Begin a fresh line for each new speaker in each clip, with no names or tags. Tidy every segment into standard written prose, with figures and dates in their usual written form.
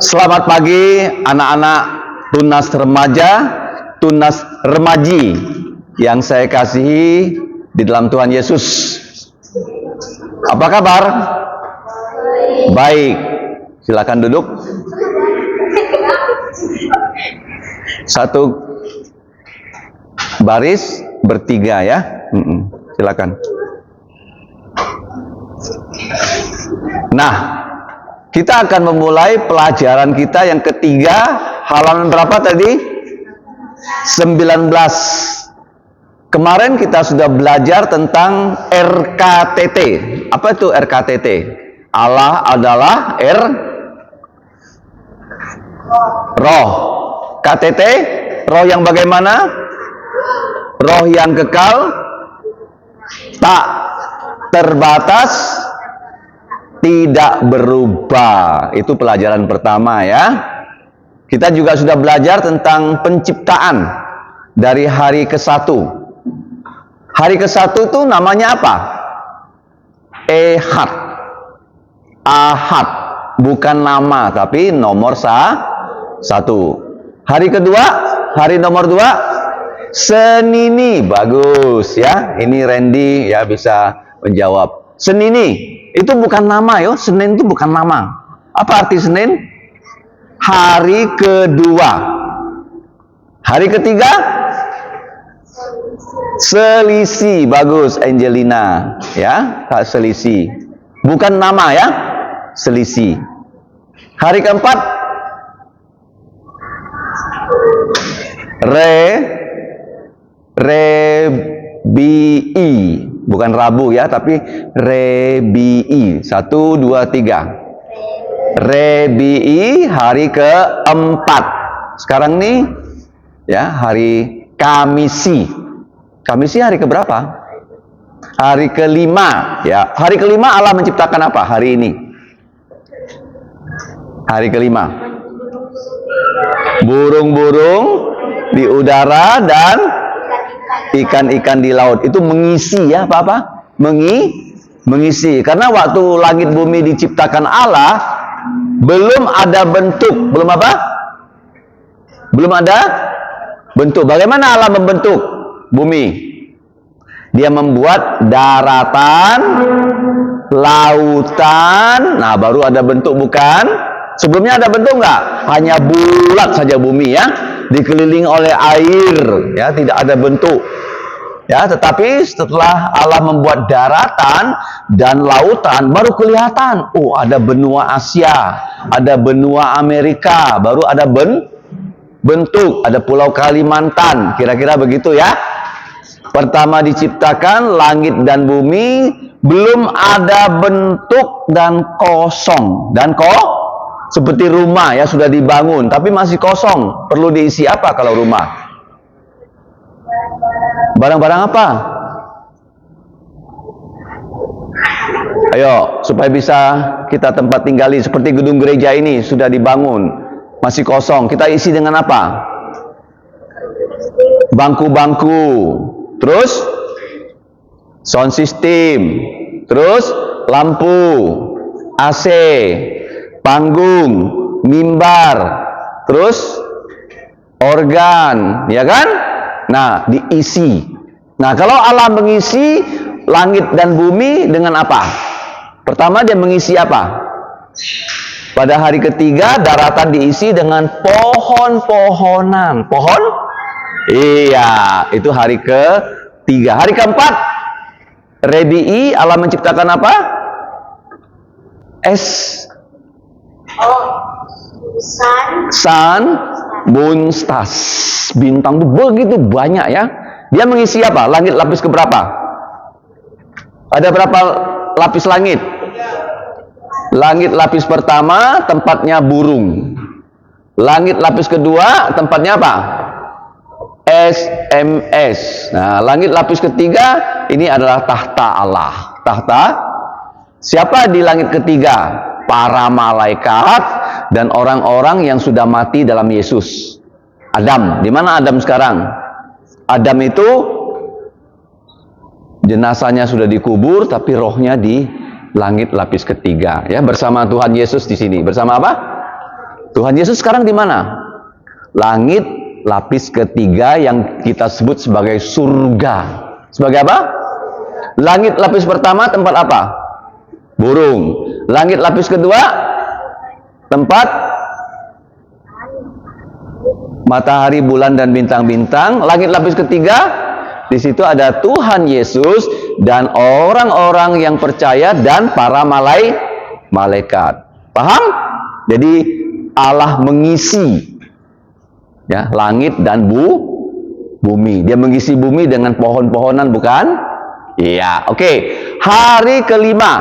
Selamat pagi anak-anak tunas remaja, tunas remaji yang saya kasihi di dalam Tuhan Yesus. Apa kabar? Baik. Silakan duduk. Satu baris bertiga ya. Silakan. Nah, kita akan memulai pelajaran kita yang ketiga, halaman berapa tadi? 19. Kemarin kita sudah belajar tentang RKTT. Apa itu RKTT? Allah adalah Roh. KTT, roh yang bagaimana? Roh yang kekal, tak terbatas, tidak berubah. Itu pelajaran pertama ya. Kita juga sudah belajar tentang penciptaan dari hari ke-1. Hari ke-1 itu namanya apa? Ahad. Bukan nama, tapi nomor 1. Hari kedua, hari nomor 2, Senini. Bagus ya. Ini Randy ya bisa menjawab. Senini itu bukan nama ya. Senin itu bukan nama. Apa arti Senin? Hari kedua. Hari ketiga, selisih. Bagus Angelina ya. Selisih. Bukan nama ya. Selisih. Hari keempat, Rebii. Bukan Rabu ya, tapi Rebii. 1, 2, 3. Rebii hari keempat. Sekarang nih ya, hari Kamisi. Kamisi hari keberapa? Hari kelima ya. Hari kelima Allah menciptakan apa hari ini? Hari kelima. Burung-burung di udara dan ikan-ikan di laut. Itu mengisi ya, apa? Mengisi. Karena waktu langit bumi diciptakan Allah, belum ada bentuk. Belum apa? Belum ada bentuk. Bagaimana Allah membentuk bumi? Dia membuat daratan, lautan. Nah, baru ada bentuk bukan? Sebelumnya ada bentuk enggak? Hanya bulat saja bumi ya, dikelilingi oleh air ya, tidak ada bentuk. Ya, tetapi setelah Allah membuat daratan dan lautan, baru kelihatan. Oh, ada benua Asia, ada benua Amerika, baru ada bentuk, ada pulau Kalimantan, kira-kira begitu ya. Pertama diciptakan langit dan bumi, belum ada bentuk dan kosong. Seperti rumah ya, sudah dibangun tapi masih kosong. Perlu diisi apa kalau rumah? Barang-barang apa? Ayo, supaya bisa kita tempat tinggali. Seperti gedung gereja ini sudah dibangun, masih kosong. Kita isi dengan apa? Bangku-bangku. Terus sound system. Terus lampu, AC, panggung, mimbar, terus organ, ya kan? Nah, diisi. Nah, kalau Allah mengisi langit dan bumi dengan apa? Pertama dia mengisi apa? Pada hari ketiga daratan diisi dengan pohon-pohonan. Pohon? Iya, itu hari ketiga. Hari keempat, Rebii, Allah menciptakan apa? Sun, moon, stars. Bintang itu begitu banyak ya. Dia mengisi apa? Langit lapis keberapa? Ada berapa lapis langit? Langit lapis pertama tempatnya burung. Langit lapis kedua tempatnya apa? SMS. Nah, langit lapis ketiga ini adalah tahta Allah. Tahta siapa di langit ketiga? Para malaikat dan orang-orang yang sudah mati dalam Yesus. Adam, di mana Adam sekarang? Adam itu Jenazahnya sudah dikubur, tapi rohnya di langit lapis ketiga. Ya, bersama Tuhan Yesus di sini. Bersama apa? Tuhan Yesus sekarang di mana? Langit lapis ketiga yang kita sebut sebagai surga. Sebagai apa? Langit lapis pertama tempat apa? Burung. Langit lapis kedua tempat matahari, bulan, dan bintang-bintang. Langit lapis ketiga, di situ ada Tuhan Yesus dan orang-orang yang percaya dan para malaikat. Paham? Jadi Allah mengisi ya langit dan bumi. Dia mengisi bumi dengan pohon-pohonan, bukan? Iya. Oke. Hari kelima,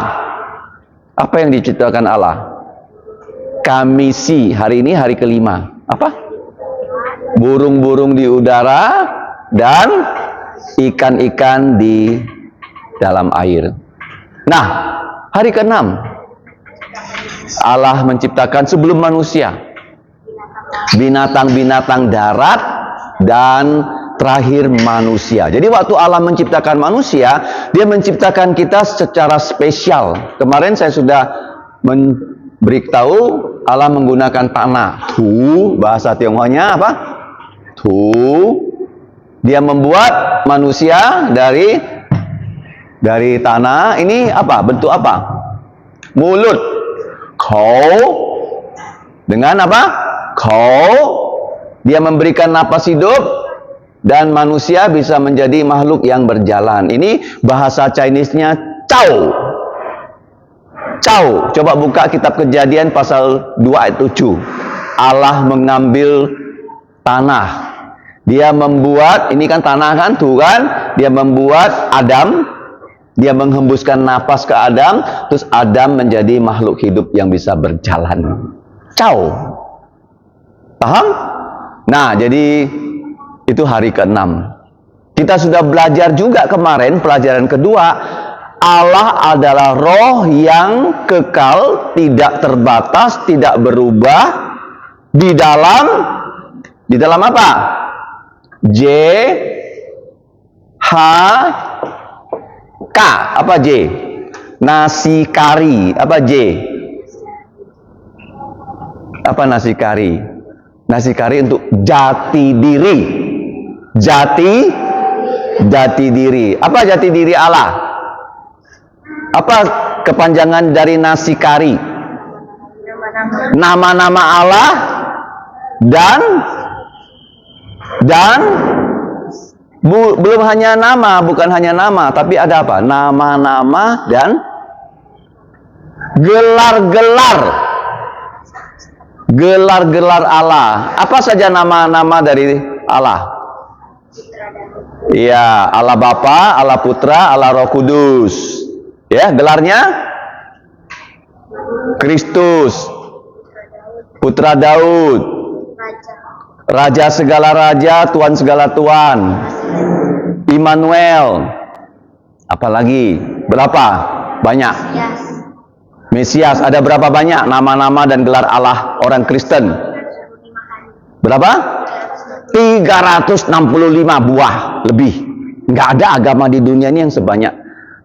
apa yang diciptakan Allah? Kamisi. Hari ini hari kelima. Apa? Burung-burung di udara dan ikan-ikan di dalam air. Nah, hari ke-6 Allah menciptakan sebelum manusia binatang-binatang darat dan terakhir manusia. Jadi waktu Allah menciptakan manusia, Dia menciptakan kita secara spesial. Kemarin saya sudah memberitahu Allah menggunakan tanah. Bahasa Tionghoanya apa? Dia membuat manusia dari tanah. Ini apa? Bentuk apa? Mulut. Kou. Dengan apa? Kou. Dia memberikan napas hidup dan manusia bisa menjadi makhluk yang berjalan. Ini bahasa Chinese-nya Cao. Cao. Coba buka kitab Kejadian pasal 2 ayat 7. Allah mengambil tanah. Dia membuat, ini kan tanah kan, tuh kan, dia membuat Adam, dia menghembuskan napas ke Adam, terus Adam menjadi makhluk hidup yang bisa berjalan. Cao. Paham? Nah, jadi itu hari ke-6. Kita sudah belajar juga kemarin, pelajaran kedua, Allah adalah roh yang kekal, tidak terbatas, tidak berubah, di dalam apa? J H K. Apa J? Nasi kari. Apa J? Apa nasi kari? Nasi kari untuk jati diri. Jati diri. Apa jati diri Allah? Apa kepanjangan dari nasi kari? Nama-nama Allah dan belum hanya nama, bukan hanya nama, tapi ada apa? Nama-nama dan gelar-gelar Allah. Apa saja nama-nama dari Allah? Iya, Allah Bapa, Allah Putra, Allah Roh Kudus. Ya, gelarnya Kristus, Putra Daud, Raja segala raja, Tuhan segala Tuhan, Immanuel. Apalagi? Berapa? Banyak. Mesias. Ada berapa banyak nama-nama dan gelar Allah orang Kristen? Berapa? 365 buah lebih. Nggak ada agama di dunia ini yang sebanyak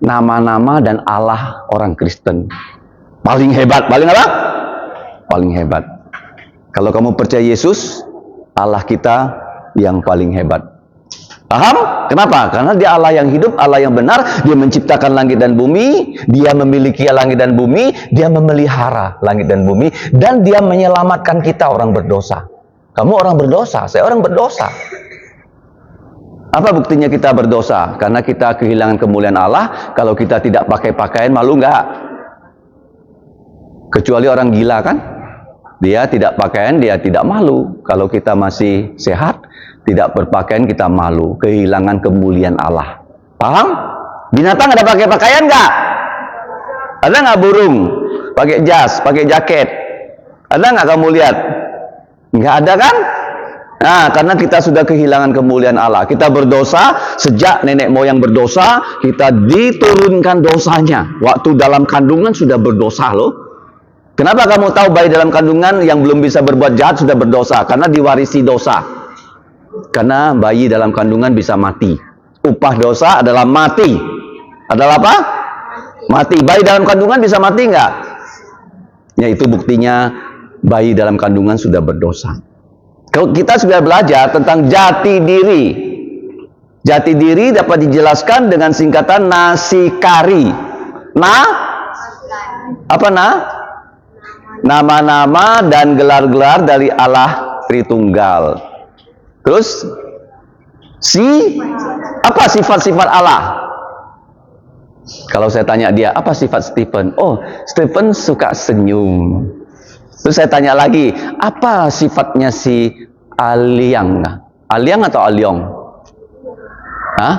nama-nama dan Allah orang Kristen. Paling hebat. Paling apa? Paling hebat. Kalau kamu percaya Yesus, Allah kita yang paling hebat. Paham? Kenapa? Karena Dia Allah yang hidup, Allah yang benar. Dia menciptakan langit dan bumi. Dia memiliki langit dan bumi. Dia memelihara langit dan bumi. Dan Dia menyelamatkan kita orang berdosa. Kamu orang berdosa, saya orang berdosa. Apa buktinya kita berdosa? Karena kita kehilangan kemuliaan Allah. Kalau kita tidak pakai pakaian, malu nggak? Kecuali orang gila kan? Dia tidak pakaian, dia tidak malu. Kalau kita masih sehat, tidak berpakaian, kita malu. Kehilangan kemuliaan Allah. Paham? Binatang ada pakai pakaian nggak? Ada nggak burung? Pakai jas, pakai jaket? Ada nggak kamu lihat? Nggak ada kan? Nah, karena kita sudah kehilangan kemuliaan Allah. Kita berdosa, sejak nenek moyang berdosa, kita diturunkan dosanya. Waktu dalam kandungan sudah berdosa loh. Kenapa kamu tahu bayi dalam kandungan yang belum bisa berbuat jahat sudah berdosa? Karena diwarisi dosa. Karena bayi dalam kandungan bisa mati. Upah dosa adalah mati. adalah apa? Mati. Bayi dalam kandungan bisa mati nggak? Ya, itu buktinya bayi dalam kandungan sudah berdosa. Kalau kita sudah belajar tentang jati diri. Jati diri dapat dijelaskan dengan singkatan nasikari. Apa nama-nama dan gelar-gelar dari Allah Tritunggal. Terus apa sifat-sifat Allah? Kalau saya tanya dia, apa sifat Stephen? Oh, Stephen suka senyum. Terus saya tanya lagi, apa sifatnya si Aliang? Aliang atau Aliong? Hah?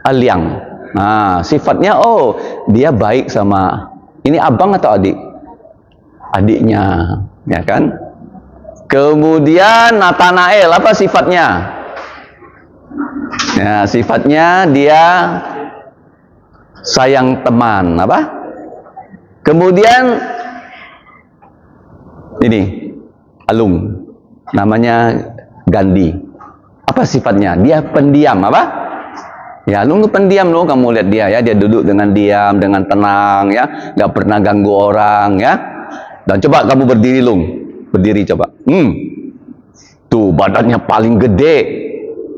Aliang. Nah, sifatnya, oh, dia baik sama, ini abang atau adik? Adiknya, ya kan? Kemudian Nathanael, apa sifatnya? Ya, sifatnya dia sayang teman, apa? Kemudian ini Alung, namanya Gandhi. Apa sifatnya? Dia pendiam, apa? Ya, Alung itu pendiam loh, kamu lihat dia ya, dia duduk dengan diam, dengan tenang ya, nggak pernah ganggu orang ya. Dan coba kamu berdiri, Lung. Berdiri coba. Tuh badannya paling gede.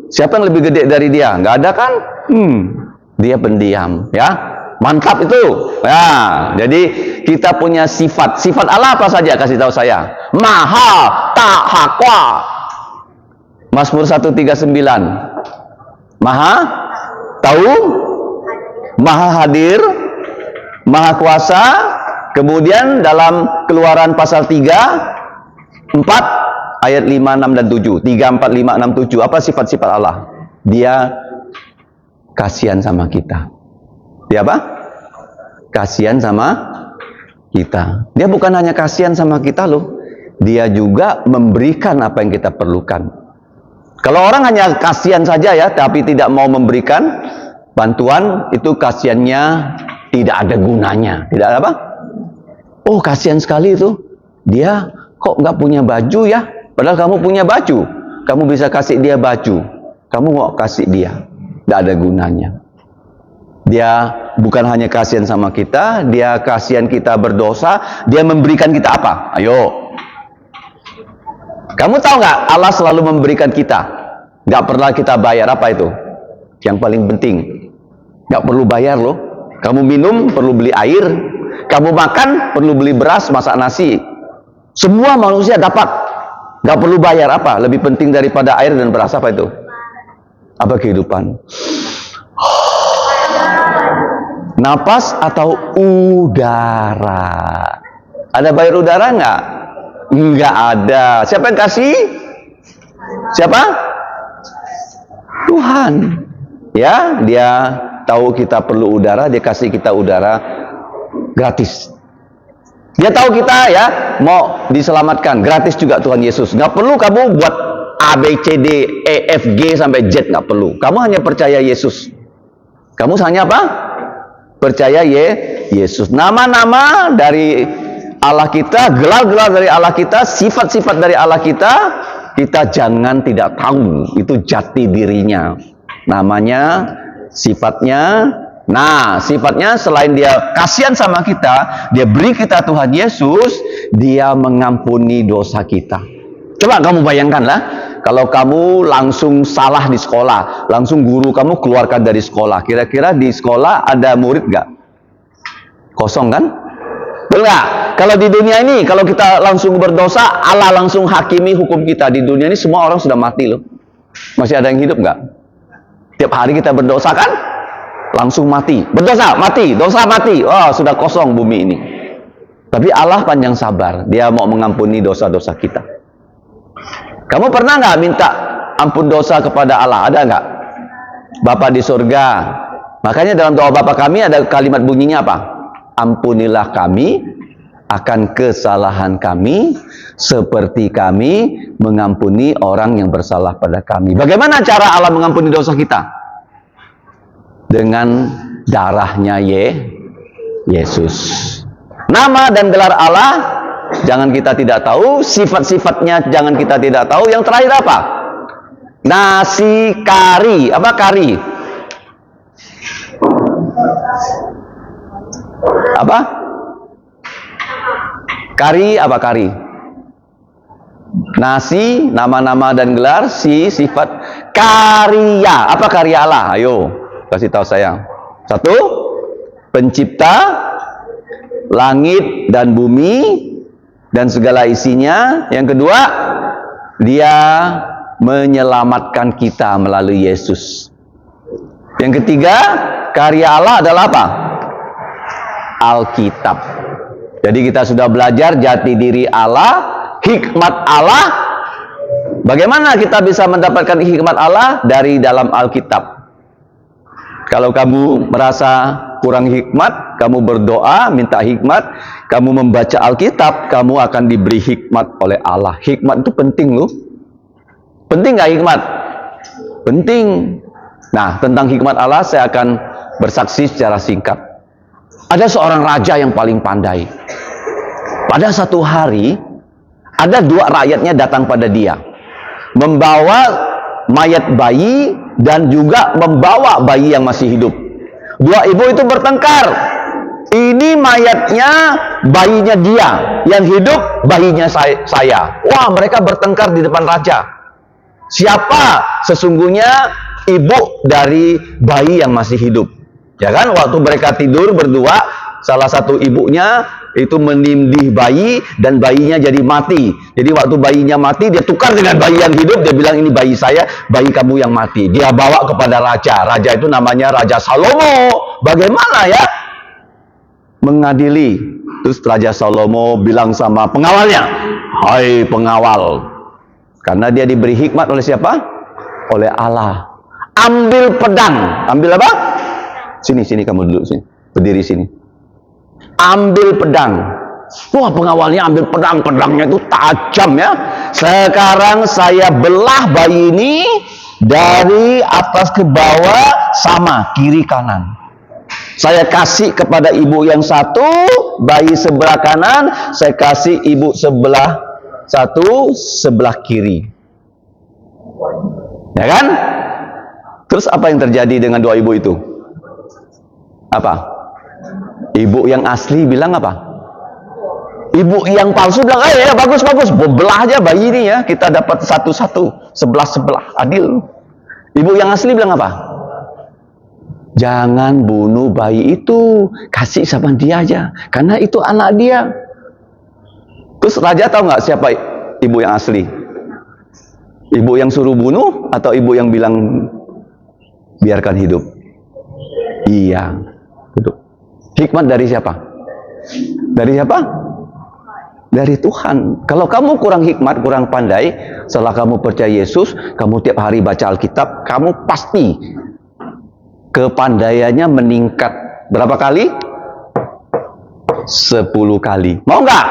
Siapa yang lebih gede dari dia? Nggak ada kan? Dia pendiam, ya. Mantap itu. Ya, jadi kita punya sifat. Sifat Allah apa saja? Kasih tahu saya. Maha Tahakwa. Mazmur 139. Maha tahu, Maha hadir, Maha kuasa. Kemudian dalam Keluaran pasal 3, 4 ayat 5, 6 dan 7. 3, 4, 5, 6, 7. Apa sifat-sifat Allah? Dia kasihan sama kita. Dia apa? Kasihan sama kita. Dia bukan hanya kasihan sama kita loh. Dia juga memberikan apa yang kita perlukan. Kalau orang hanya kasihan saja ya, tapi tidak mau memberikan bantuan, itu kasihannya tidak ada gunanya. Tidak ada apa? Oh, kasihan sekali itu. Dia kok nggak punya baju ya? Padahal kamu punya baju. Kamu bisa kasih dia baju. Kamu mau kasih dia. Tidak ada gunanya. Dia bukan hanya kasihan sama kita, dia kasihan kita berdosa, dia memberikan kita apa? Ayo. Kamu tahu nggak? Allah selalu memberikan kita. Nggak pernah kita bayar. Apa itu? Yang paling penting. Nggak perlu bayar loh. Kamu minum perlu beli air. Kamu makan perlu beli beras, masak nasi. Semua manusia dapat. Nggak perlu bayar. Apa? Lebih penting daripada air dan beras apa itu? Apa kehidupan? Napas atau udara? Ada bayar udara nggak? Nggak ada. Siapa yang kasih? Siapa? Tuhan. Ya, dia tahu kita perlu udara, dia kasih kita udara gratis. Dia tahu kita ya mau diselamatkan, gratis juga Tuhan Yesus. Nggak perlu kamu buat A, B, C, D, E, F, G sampai Z, nggak perlu. Kamu hanya percaya Yesus. Kamu hanya apa? Percaya Yesus. Nama-nama dari Allah kita, gelar-gelar dari Allah kita, sifat-sifat dari Allah kita, kita jangan tidak tahu. Itu jati dirinya. Namanya, sifatnya. Nah, sifatnya selain dia kasihan sama kita, dia beri kita Tuhan Yesus, dia mengampuni dosa kita. Coba kamu bayangkanlah, kalau kamu langsung salah di sekolah, langsung guru kamu keluarkan dari sekolah. Kira-kira di sekolah ada murid nggak? Kosong kan? Betul nggak? Kalau di dunia ini, kalau kita langsung berdosa, Allah langsung hakimi hukum kita. Di dunia ini semua orang sudah mati loh. Masih ada yang hidup nggak? Tiap hari kita berdosa kan? Langsung mati. Berdosa, mati. Dosa, mati. Oh, sudah kosong bumi ini. Tapi Allah panjang sabar. Dia mau mengampuni dosa-dosa kita. Kamu pernah nggak minta ampun dosa kepada Allah? Ada nggak? Bapa di surga. Makanya dalam doa Bapa kami ada kalimat bunyinya apa? Ampunilah kami akan kesalahan kami seperti kami mengampuni orang yang bersalah pada kami. Bagaimana cara Allah mengampuni dosa kita? Dengan darahnya Yesus. Nama dan gelar Allah jangan kita tidak tahu, sifat-sifatnya jangan kita tidak tahu. Yang terakhir apa? Nasikari. Apa kari? Apa? Kari apa kari? Nasi, nama-nama dan gelar, si sifat karya. Apa karya Allah? Ayo, kasih tahu sayang. Satu, pencipta langit dan bumi dan segala isinya. Yang kedua, dia menyelamatkan kita melalui Yesus. Yang ketiga, karya Allah adalah apa? Alkitab. Jadi kita sudah belajar jati diri Allah, hikmat Allah. Bagaimana kita bisa mendapatkan hikmat Allah? Dari dalam Alkitab. Kalau kamu merasa kurang hikmat, kamu berdoa minta hikmat, kamu membaca Alkitab, kamu akan diberi hikmat oleh Allah. Hikmat itu penting loh. Penting nggak hikmat? Penting. Nah, tentang hikmat Allah saya akan bersaksi secara singkat. Ada seorang raja yang paling pandai. Pada satu hari, ada dua rakyatnya datang pada dia, membawa mayat bayi dan juga membawa bayi yang masih hidup. Dua ibu itu bertengkar. Ini mayatnya, bayinya dia, yang hidup bayinya saya. Wah, mereka bertengkar di depan raja. Siapa sesungguhnya ibu dari bayi yang masih hidup? Ya kan, waktu mereka tidur berdua, salah satu ibunya itu menindih bayi dan bayinya jadi mati. Jadi waktu bayinya mati, dia tukar dengan bayi yang hidup. Dia bilang, ini bayi saya, bayi kamu yang mati. Dia bawa kepada raja. Raja itu namanya Raja Salomo. Bagaimana ya mengadili? Terus Raja Salomo bilang sama pengawalnya, hai pengawal, karena dia diberi hikmat oleh siapa? Oleh Allah. Ambil pedang. Ambil apa? Sini kamu duduk sini. Berdiri sini. Ambil pedang. Wah, pengawalnya ambil pedang. Pedangnya itu tajam ya. Sekarang saya belah bayi ini dari atas ke bawah sama, kiri kanan. Saya kasih kepada ibu yang satu, bayi sebelah kanan. Saya kasih ibu sebelah satu, sebelah kiri. Ya kan? Terus apa yang terjadi dengan dua ibu itu? Apa? Ibu yang asli bilang apa? Ibu yang palsu bilang, ya bagus, belah aja bayi ini ya, kita dapat satu-satu, sebelah, adil. Ibu yang asli bilang apa? Jangan bunuh bayi itu, kasih sama dia aja, karena itu anak dia. Terus raja tahu nggak siapa ibu yang asli? Ibu yang suruh bunuh atau ibu yang bilang biarkan hidup? Iya, hidup. Hikmat dari siapa? Dari siapa? Dari Tuhan. Kalau kamu kurang hikmat, kurang pandai, setelah kamu percaya Yesus, kamu tiap hari baca Alkitab, kamu pasti kepandaiannya meningkat. Berapa kali? 10 kali. Mau nggak?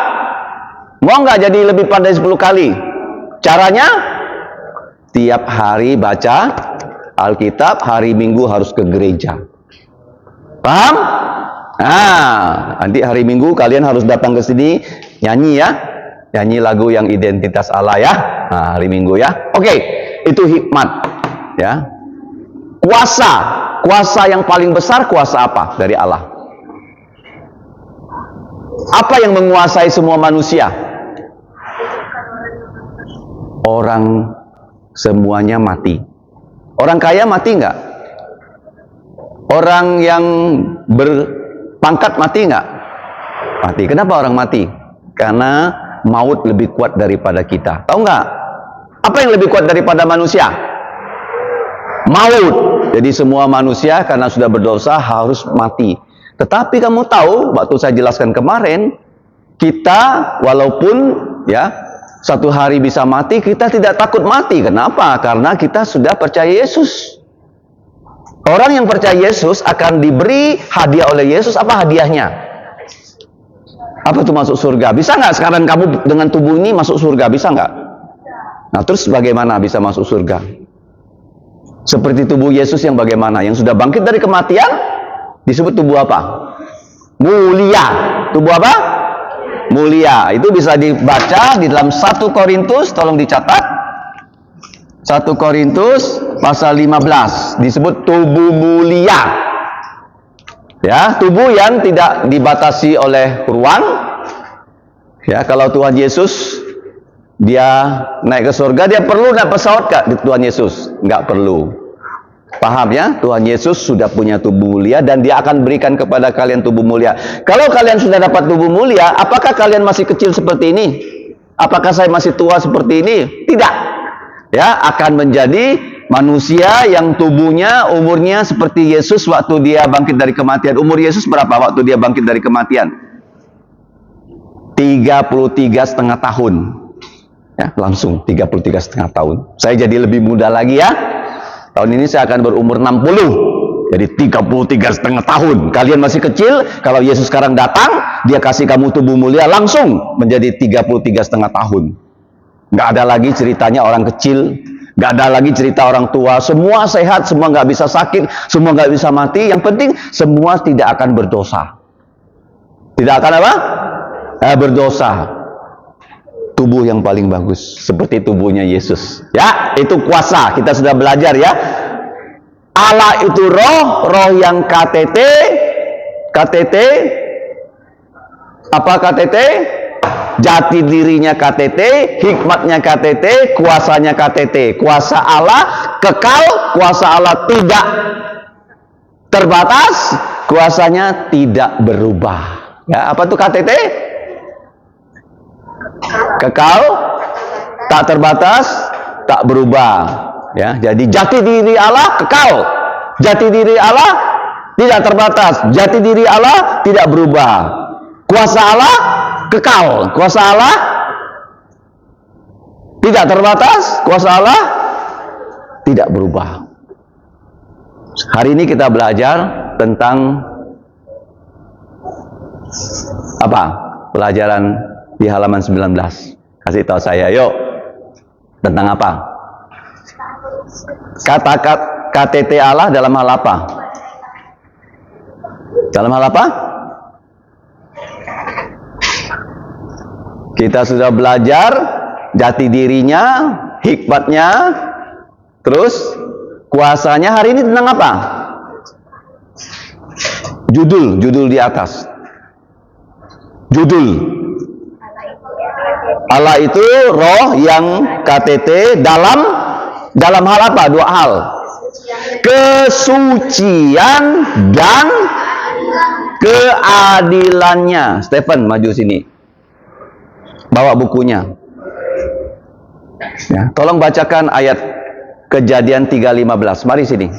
Mau nggak jadi lebih pandai 10 kali? Caranya? Tiap hari baca Alkitab, hari Minggu harus ke gereja. Paham? Nah, nanti hari Minggu kalian harus datang ke sini nyanyi ya. Nyanyi lagu yang identitas Allah ya. Nah, hari Minggu ya. Oke, itu hikmat ya. Kuasa yang paling besar, kuasa apa dari Allah? Apa yang menguasai semua manusia? Orang semuanya mati. Orang kaya mati enggak? Orang yang berpangkat mati enggak? Mati. Kenapa orang mati? Karena maut lebih kuat daripada kita. Tahu enggak? Apa yang lebih kuat daripada manusia? Maut. Jadi semua manusia karena sudah berdosa harus mati. Tetapi kamu tahu, waktu saya jelaskan kemarin, kita walaupun ya satu hari bisa mati, kita tidak takut mati. Kenapa? Karena kita sudah percaya Yesus. Orang yang percaya Yesus akan diberi hadiah oleh Yesus. Apa hadiahnya? Apa itu masuk surga? Bisa nggak sekarang kamu dengan tubuh ini masuk surga? Bisa nggak? Nah, terus bagaimana bisa masuk surga? Seperti tubuh Yesus yang bagaimana? Yang sudah bangkit dari kematian, disebut tubuh apa? Mulia. Tubuh apa? Mulia. Itu bisa dibaca di dalam 1 Korintus, tolong dicatat. 1 Korintus pasal 15 disebut tubuh mulia. Ya, tubuh yang tidak dibatasi oleh ruang. Ya, kalau Tuhan Yesus dia naik ke surga, dia perlu naik pesawat kah Tuhan Yesus? Enggak perlu. Paham ya? Tuhan Yesus sudah punya tubuh mulia dan dia akan berikan kepada kalian tubuh mulia. Kalau kalian sudah dapat tubuh mulia, apakah kalian masih kecil seperti ini? Apakah saya masih tua seperti ini? Tidak. Ya, akan menjadi manusia yang tubuhnya, umurnya seperti Yesus waktu dia bangkit dari kematian. Umur Yesus berapa waktu dia bangkit dari kematian? 33,5 tahun. Ya, langsung 33,5 tahun. Saya jadi lebih muda lagi ya. Tahun ini saya akan berumur 60. Jadi 33,5 tahun. Kalian masih kecil, kalau Yesus sekarang datang, dia kasih kamu tubuh mulia, langsung menjadi 33,5 tahun. Nggak ada lagi ceritanya orang kecil, nggak ada lagi cerita orang tua. Semua sehat, semua nggak bisa sakit, semua nggak bisa mati. Yang penting semua tidak akan berdosa. Tidak akan apa? Berdosa. Tubuh yang paling bagus seperti tubuhnya Yesus. Ya, itu kuasa. Kita sudah belajar ya. Allah itu roh, roh yang KTT. KTT apa KTT? Jati dirinya KTT, hikmatnya KTT, kuasanya KTT. Kuasa Allah kekal, kuasa Allah tidak terbatas, kuasanya tidak berubah. Ya, apa tuh KTT? Kekal, tak terbatas, tak berubah. Ya, jadi jati diri Allah kekal, jati diri Allah tidak terbatas, jati diri Allah tidak berubah. Kuasa Allah kekal, kuasa Allah tidak terbatas, kuasa Allah tidak berubah. Hari ini kita belajar tentang apa? Pelajaran di halaman 19. Kasih tahu saya, yuk. Tentang apa? Kata KTT Allah dalam hal apa? Dalam hal apa? Kita sudah belajar jati dirinya, hikmatnya, terus kuasanya. Hari ini tentang apa? Judul di atas. Judul. Allah itu roh yang KTT dalam hal apa? Dua hal. Kesucian dan keadilannya. Stephen, maju sini. Bawa bukunya. Ya, tolong bacakan ayat Kejadian 3:15. Mari sini.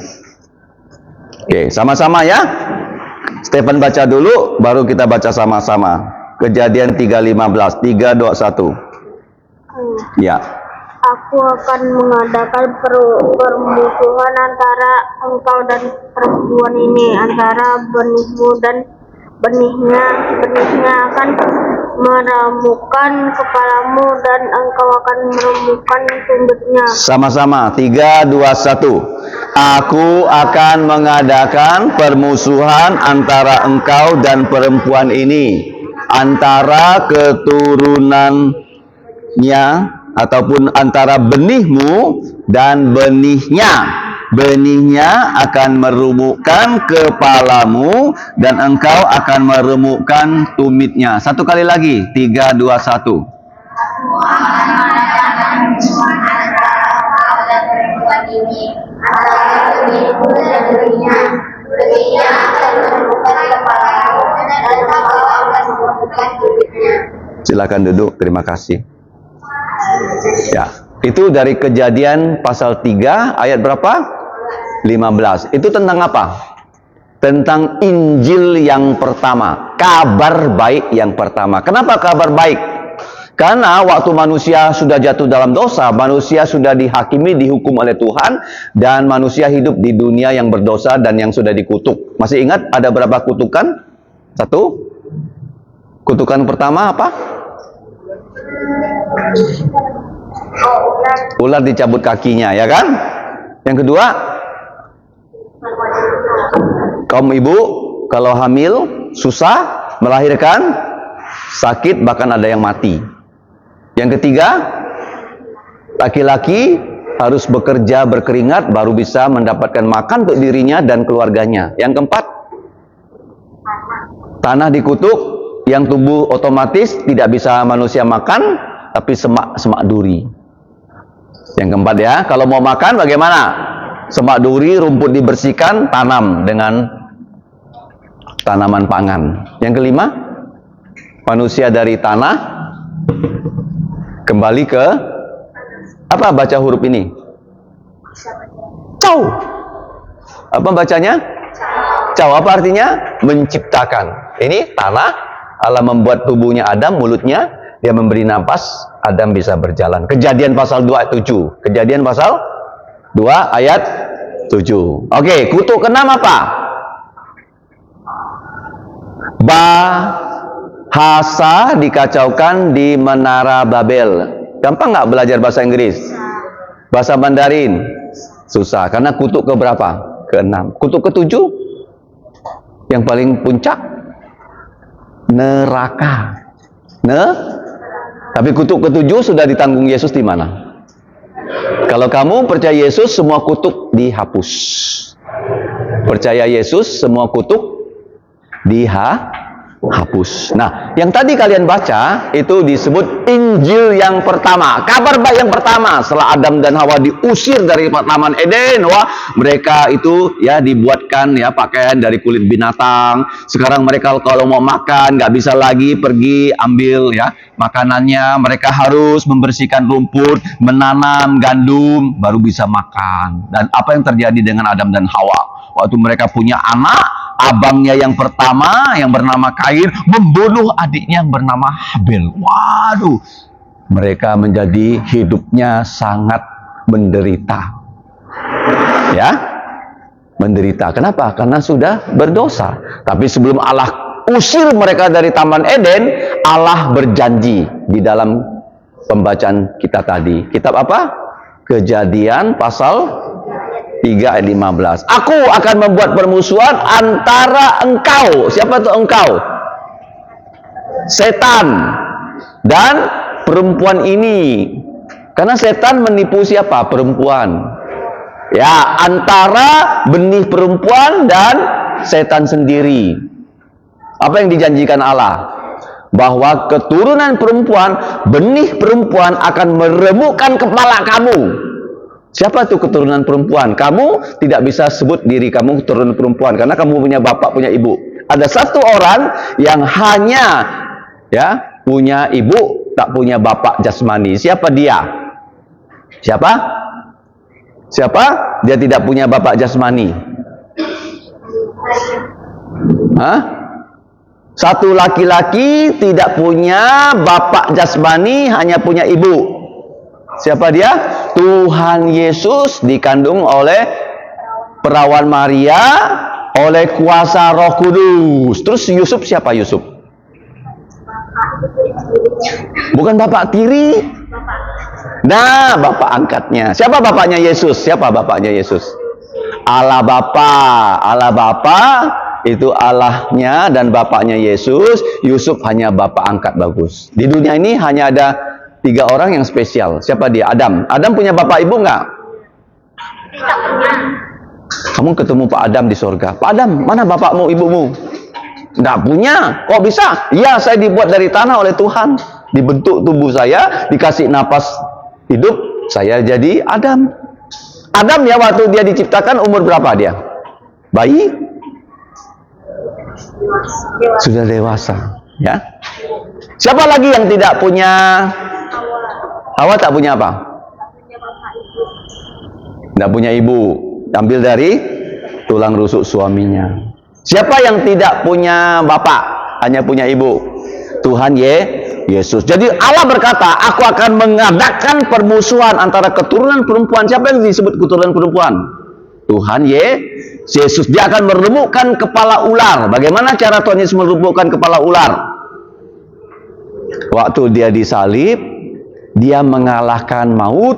Oke, sama-sama ya. Stephen baca dulu, baru kita baca sama-sama. Kejadian 3:15. 3, 2, 1. Ya.
Aku akan mengadakan permusuhan antara engkau dan perempuan ini, antara benihmu dan benihnya. Benihnya akan meremukkan kepalamu dan engkau akan meremukkan tumitnya. Sama-sama.
3, 2, 1. Aku akan mengadakan permusuhan antara engkau dan perempuan ini, antara keturunannya ataupun antara benihmu dan benihnya. Benihnya akan meremukkan kepalamu dan engkau akan meremukkan tumitnya. Satu kali lagi. 3, 2, 1.
Aku akan mengadakan permusuhan antara engkau dan perempuan ini, antara benihmu dan benihnya. Benihnya akan meremukkan kepalamu dan engkau akan meremukkan tumitnya. Silakan duduk. Terima kasih. Ya, itu dari Kejadian pasal 3 ayat berapa? 15. Itu tentang apa? Tentang Injil yang pertama, kabar baik yang pertama. Kenapa kabar baik? Karena waktu manusia sudah jatuh dalam dosa, manusia sudah dihakimi, dihukum oleh Tuhan, dan manusia hidup di dunia yang berdosa dan yang sudah dikutuk. Masih ingat ada berapa kutukan? 1. Kutukan pertama apa? Ular dicabut kakinya, ya kan? Yang kedua, kaum ibu kalau hamil susah melahirkan, sakit, bahkan ada yang mati. Yang ketiga, laki-laki harus bekerja berkeringat baru bisa mendapatkan makan untuk dirinya dan keluarganya. Yang keempat,
Tanah dikutuk, yang tumbuh otomatis tidak bisa manusia makan, tapi semak duri. Yang keempat ya, kalau mau makan bagaimana? Semak duri, rumput dibersihkan, tanam dengan tanaman pangan. Yang kelima, manusia dari tanah kembali ke apa baca huruf ini? Cau. Apa bacanya? Cau. Apa artinya? Menciptakan. Ini tanah, Allah membuat tubuhnya Adam, mulutnya, dia memberi nafas, Adam bisa berjalan. Kejadian pasal 2 ayat 7. Kejadian pasal 2 ayat 7. Oke, kutuk keenam apa? Bahasa dikacaukan di Menara Babel. Gampang nggak belajar bahasa Inggris? Bahasa Mandarin? Susah, karena kutuk keberapa? Keenam. Kutuk ketujuh? Yang paling puncak? Neraka. Tapi kutuk ketujuh sudah ditanggung Yesus di mana? Kalau kamu percaya Yesus, semua kutuk dihapus. Percaya Yesus, semua kutuk dihapus. Nah, yang tadi kalian baca itu disebut Injil yang pertama, kabar baik yang pertama setelah Adam dan Hawa diusir dari Taman Eden. Wah, mereka itu ya dibuatkan ya pakaian dari kulit binatang. Sekarang mereka kalau mau makan nggak bisa lagi pergi ambil ya makanannya. Mereka harus membersihkan rumput, menanam gandum baru bisa makan. Dan apa yang terjadi dengan Adam dan Hawa? Waktu mereka punya anak, abangnya yang pertama yang bernama Kain membunuh adiknya yang bernama Habel. Waduh, mereka menjadi hidupnya sangat menderita. Ya, menderita. Kenapa? Karena sudah berdosa. Tapi sebelum Allah usir mereka dari Taman Eden, Allah berjanji di dalam pembacaan kita tadi. Kitab apa? Kejadian pasal 3 ayat 15. Aku akan membuat permusuhan antara engkau. Siapa itu engkau? Setan dan perempuan ini. Karena setan menipu siapa? Perempuan. Ya, antara benih perempuan dan setan sendiri. Apa yang dijanjikan Allah? Bahwa keturunan perempuan, benih perempuan akan meremukkan kepala kamu. Siapa itu keturunan perempuan? Kamu tidak bisa sebut diri kamu keturunan perempuan karena kamu punya bapak, punya ibu. Ada satu orang yang hanya ya punya ibu, tak punya bapak jasmani. Siapa dia? Siapa? Siapa? Dia tidak punya bapak jasmani. Hah? Satu laki-laki tidak punya bapak jasmani, hanya punya ibu. Siapa dia? Tuhan Yesus dikandung oleh perawan Maria oleh kuasa Roh Kudus. Terus Yusuf siapa Yusuf? Bukan bapak tiri. Nah, bapak angkatnya. Siapa bapaknya Yesus? Siapa bapaknya Yesus? Allah Bapa. Allah Bapa itu Allahnya dan bapaknya Yesus. Yusuf hanya bapak angkat bagus. Di dunia ini hanya ada 3 orang yang spesial. Siapa dia? Adam. Adam punya bapak ibu enggak?
Tidak punya.
Kamu ketemu Pak Adam di surga. Pak Adam, mana bapakmu, ibumu? Enggak punya. Kok bisa? Ya, saya dibuat dari tanah oleh Tuhan. Dibentuk tubuh saya, dikasih napas hidup, saya jadi Adam. Adam ya waktu dia diciptakan umur berapa dia? Bayi? Sudah dewasa. Ya. Siapa lagi yang tidak punya? Hawa tak punya apa? Tidak punya ibu. Ambil dari tulang rusuk suaminya. Siapa yang tidak punya bapak? Hanya punya ibu. Tuhan Yesus. Jadi Allah berkata, aku akan mengadakan permusuhan antara keturunan perempuan. Siapa yang disebut keturunan perempuan? Tuhan Yesus. Dia akan meremukkan kepala ular. Bagaimana cara Tuhan Yesus meremukkan kepala ular? Waktu dia disalib, dia mengalahkan maut,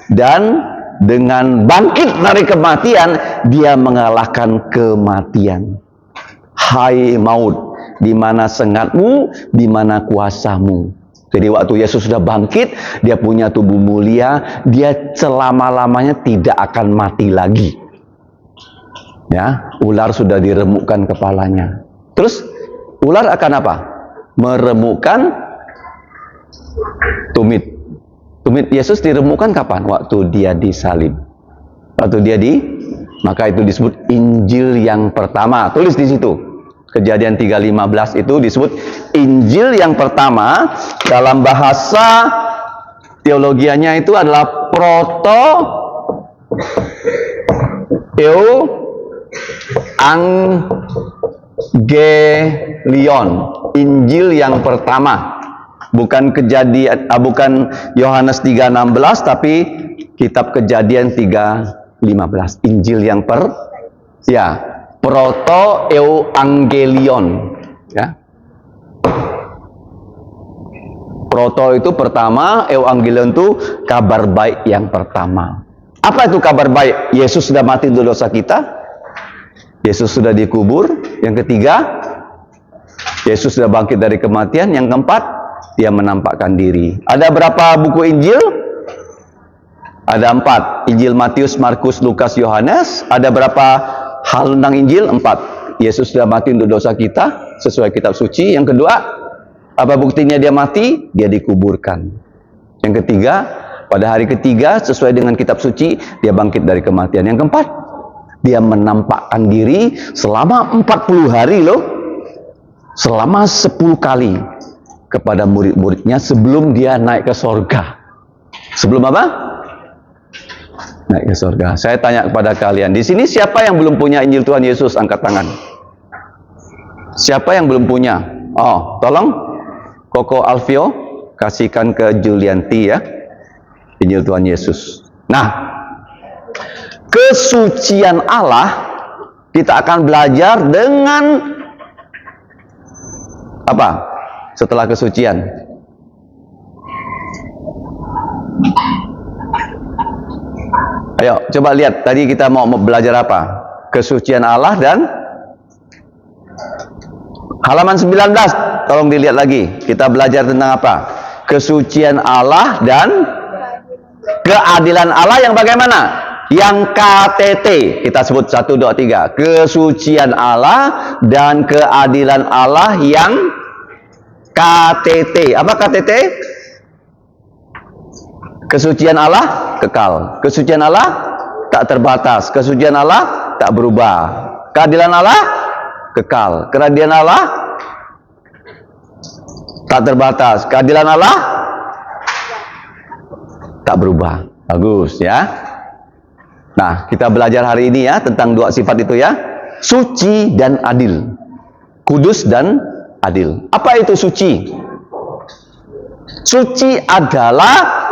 dan dengan bangkit dari kematian, dia mengalahkan kematian. Hai maut, di mana sengatmu, di mana kuasamu. Jadi waktu Yesus sudah bangkit, dia punya tubuh mulia, dia selama-lamanya tidak akan mati lagi. Ya, ular sudah diremukkan kepalanya. Terus Ular akan apa? Meremukkan tumit. Tumit Yesus diremukkan kapan? Waktu dia disalib. Maka itu disebut Injil yang pertama. Tulis di situ. Kejadian 3:15 itu disebut Injil yang pertama. Dalam bahasa teologianya itu adalah proto evangelion. Injil yang pertama. Bukan bukan Yohanes 3:16, tapi kitab Kejadian 3:15. Injil yang proto evangelion, ya. Proto itu pertama, evangelion itu kabar baik yang pertama. Apa itu kabar baik? Yesus sudah mati untuk dosa kita. Yesus sudah dikubur. Yang ketiga, Yesus sudah bangkit dari kematian. Yang keempat, dia menampakkan diri. Ada berapa buku Injil? Ada 4. Injil Matius, Markus, Lukas, Yohanes. Ada berapa hal tentang Injil? 4. Yesus sudah mati untuk dosa kita sesuai kitab suci. Yang kedua, apa buktinya dia mati? Dia dikuburkan. Yang ketiga, pada hari ketiga sesuai dengan kitab suci, dia bangkit dari kematian. Yang keempat, dia menampakkan diri selama 40 hari loh. Selama 10 kali kepada murid-muridnya sebelum dia naik ke sorga. Sebelum apa? Naik ke sorga. Saya tanya kepada kalian, di sini siapa yang belum punya Injil Tuhan Yesus? Angkat tangan. Siapa yang belum punya? Oh, tolong Koko Alvio kasihkan ke Julianti ya, Injil Tuhan Yesus. Nah, kesucian Allah kita akan belajar dengan apa? Setelah kesucian, ayo coba lihat tadi kita mau belajar apa? Kesucian Allah dan halaman 19, tolong dilihat lagi. Kita belajar tentang apa? Kesucian Allah dan keadilan Allah yang bagaimana? Yang KTT. Kita sebut 1, 2, 3. Kesucian Allah dan keadilan Allah yang KTT. Apa KTT? Kesucian Allah kekal. Kesucian Allah tak terbatas. Kesucian Allah tak berubah. Keadilan Allah kekal. Keadilan Allah tak terbatas. Keadilan Allah tak berubah. Bagus ya. Nah, kita belajar hari ini ya tentang 2 sifat itu ya. Suci dan adil. Kudus dan adil. Apa itu suci? Suci adalah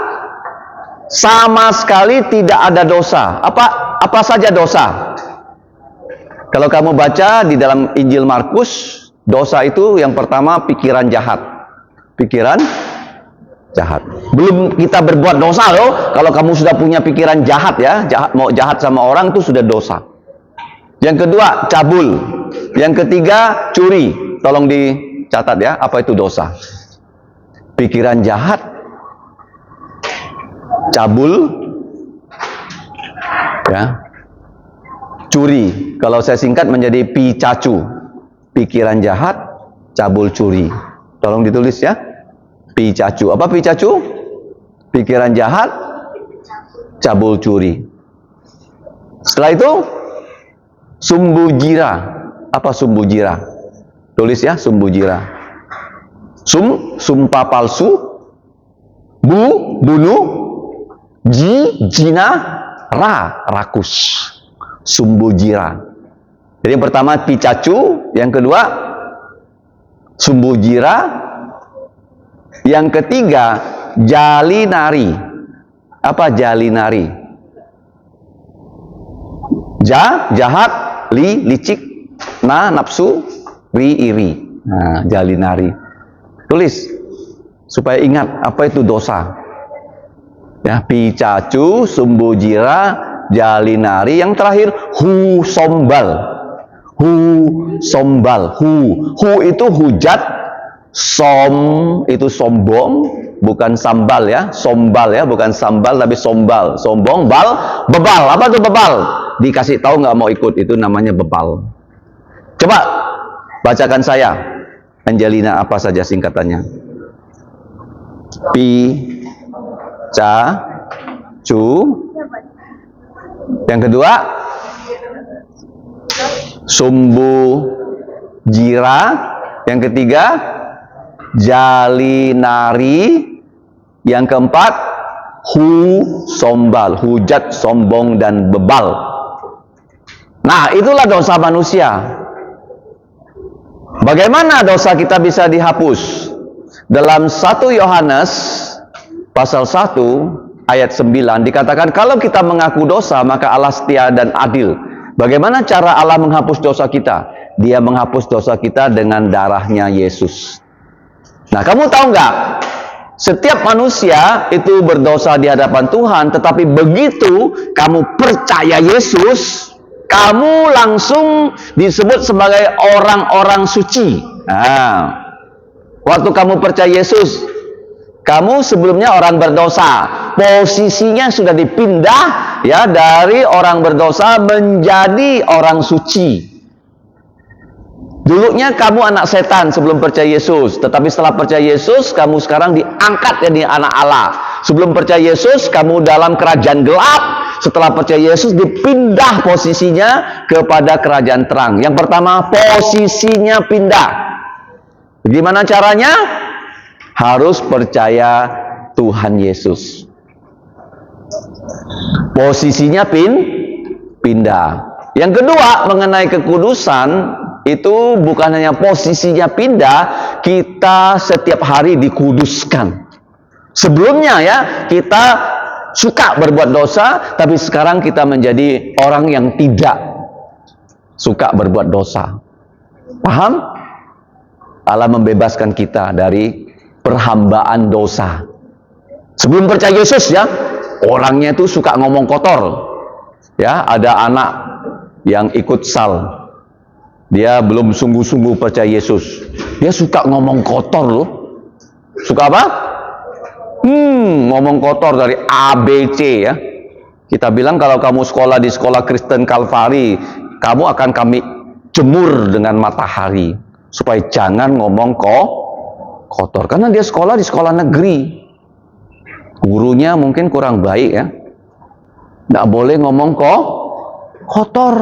sama sekali tidak ada dosa. Apa saja dosa? Kalau kamu baca di dalam Injil Markus, dosa itu yang pertama pikiran jahat. Pikiran jahat. Belum kita berbuat dosa loh. Kalau kamu sudah punya pikiran jahat ya, mau jahat sama orang itu sudah dosa. Yang kedua, cabul. Yang ketiga, curi. Tolong dicatat ya, apa itu dosa? Pikiran jahat, cabul, ya, curi. Kalau saya singkat menjadi picacu. Pikiran jahat, cabul, curi. Tolong ditulis ya. Picacu. Apa picacu? Pikiran jahat, cabul, curi. Setelah itu, sumbujira. Apa sumbujira? Tulis ya, sumbujira. Sumpah palsu. Bunuh. Jina, rakus. Sumbujira. Jadi yang pertama picacu, yang kedua sumbujira, yang ketiga jalinari. Apa jalinari? Jahat, licik, nafsu, iri. Nah, jalinari. Tulis supaya ingat apa itu dosa. Ya, picacu, sumbujira, jalinari. Yang terakhir sombal. Sombal. Itu hujat, itu sombong, bukan sambal ya. Sombal ya, bukan sambal tapi sombal. Sombong, bebal. Apa itu bebal? Dikasih tahu nggak mau ikut, itu namanya bebal. Coba bacakan saya Angelina, apa saja singkatannya? Pi, Ca, Cu. Yang kedua, Sumbu, Jira. Yang ketiga, Jalinari. Yang keempat, Sombal, hujat, sombong, dan bebal. Nah, itulah dosa manusia. Bagaimana dosa kita bisa dihapus? Dalam 1 Yohanes pasal 1 ayat 9 dikatakan, kalau kita mengaku dosa, maka Allah setia dan adil. Bagaimana cara Allah menghapus dosa kita? Dia menghapus dosa kita dengan darahnya Yesus. Nah, kamu tahu nggak? Setiap manusia itu berdosa di hadapan Tuhan, tetapi begitu kamu percaya Yesus, kamu langsung disebut sebagai orang-orang suci. Nah, waktu kamu percaya Yesus, kamu sebelumnya orang berdosa. Posisinya sudah dipindah ya dari orang berdosa menjadi orang suci. Dulunya kamu anak setan sebelum percaya Yesus, tetapi setelah percaya Yesus, kamu sekarang diangkat jadi anak Allah. Sebelum percaya Yesus, kamu dalam kerajaan gelap. Setelah percaya Yesus, dipindah posisinya kepada kerajaan terang. Yang pertama, posisinya pindah. Gimana caranya? Harus percaya Tuhan Yesus. Posisinya pindah. Yang kedua, mengenai kekudusan, itu bukan hanya posisinya pindah, kita setiap hari dikuduskan. Sebelumnya ya, kita suka berbuat dosa, tapi sekarang kita menjadi orang yang tidak suka berbuat dosa. Paham? Allah membebaskan kita dari perhambaan dosa. Sebelum percaya Yesus ya, orangnya itu suka ngomong kotor. Ya, ada anak yang ikut sal. Dia belum sungguh-sungguh percaya Yesus. Dia suka ngomong kotor loh. Suka apa? Ngomong kotor dari A, B, C ya. Kita bilang kalau kamu sekolah di sekolah Kristen Kalvari, kamu akan kami jemur dengan matahari. Supaya jangan ngomong kotor. Karena dia sekolah di sekolah negeri. Gurunya mungkin kurang baik ya. Nggak boleh ngomong kotor.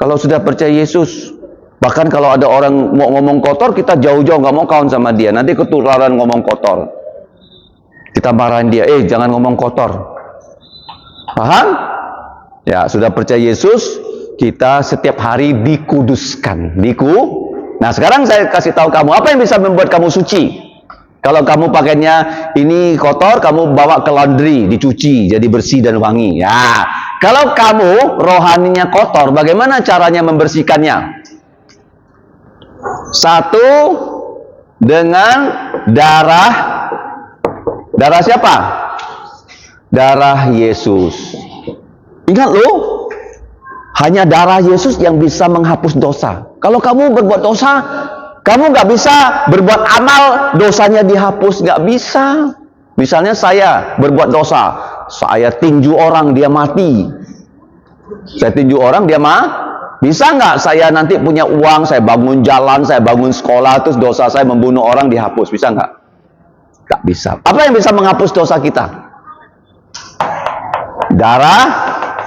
Kalau sudah percaya Yesus. Bahkan kalau ada orang mau ngomong kotor, kita jauh-jauh nggak mau kawan sama dia. Nanti ketularan ngomong kotor. Kita marahin dia, jangan ngomong kotor. Paham? Ya, sudah percaya Yesus, kita setiap hari dikuduskan. Nah, sekarang saya kasih tahu kamu, apa yang bisa membuat kamu suci? Kalau kamu pakainya ini kotor, kamu bawa ke laundry, dicuci, jadi bersih dan wangi. Ya, kalau kamu rohaninya kotor, bagaimana caranya membersihkannya? Satu, dengan darah siapa? Darah Yesus. Ingat loh, hanya darah Yesus yang bisa menghapus dosa. Kalau kamu berbuat dosa, kamu nggak bisa berbuat amal, dosanya dihapus, nggak bisa. Misalnya saya berbuat dosa, saya tinju orang, dia mati. Saya tinju orang, dia bisa nggak saya nanti punya uang, saya bangun jalan, saya bangun sekolah, terus dosa saya membunuh orang dihapus, bisa nggak? Nggak bisa. Apa yang bisa menghapus dosa kita? Darah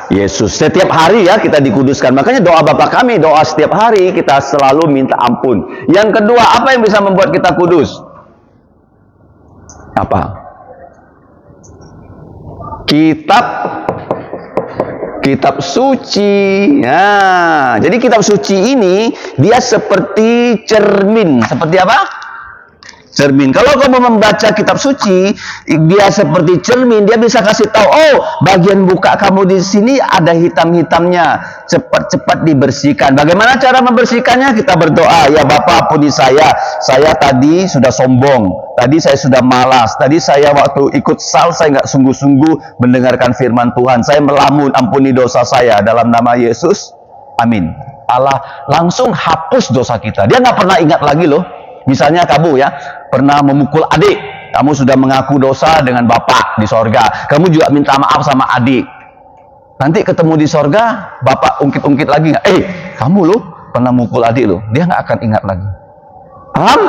Yesus. Setiap hari ya kita dikuduskan. Makanya doa Bapa kami, doa setiap hari kita selalu minta ampun. Yang kedua, apa yang bisa membuat kita kudus? Apa? Kitab suci. Nah, jadi kitab suci ini dia seperti cermin. Seperti apa? Cermin. Kalau kamu membaca kitab suci, dia seperti cermin. Dia bisa kasih tahu, oh, bagian buka kamu di sini ada hitam-hitamnya. Cepat-cepat dibersihkan. Bagaimana cara membersihkannya? Kita berdoa, ya Bapa, ampuni saya. Saya tadi sudah sombong. Tadi saya sudah malas. Tadi saya waktu ikut sal, saya nggak sungguh-sungguh mendengarkan firman Tuhan. Saya melamun, ampuni dosa saya. Dalam nama Yesus, amin. Allah langsung hapus dosa kita. Dia nggak pernah ingat lagi loh. Misalnya kamu ya, pernah memukul adik. Kamu sudah mengaku dosa dengan Bapak di sorga. Kamu juga minta maaf sama adik. Nanti ketemu di sorga, Bapak ungkit-ungkit lagi nggak? Kamu loh pernah mukul adik loh. Dia nggak akan ingat lagi. Paham?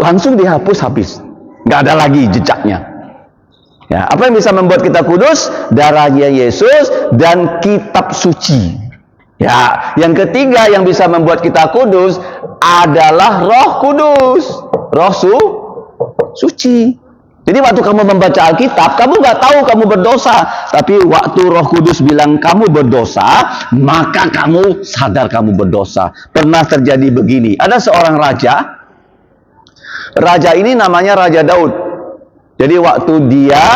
Langsung dihapus habis. Nggak ada lagi jejaknya. Ya, apa yang bisa membuat kita kudus? Darahnya Yesus dan kitab suci. Ya, yang ketiga yang bisa membuat kita kudus adalah Roh Kudus. Roh suci. Jadi waktu kamu membaca Alkitab, kamu nggak tahu kamu berdosa. Tapi waktu Roh Kudus bilang kamu berdosa, maka kamu sadar kamu berdosa. Pernah terjadi begini. Ada seorang raja. Raja ini namanya Raja Daud. Jadi waktu dia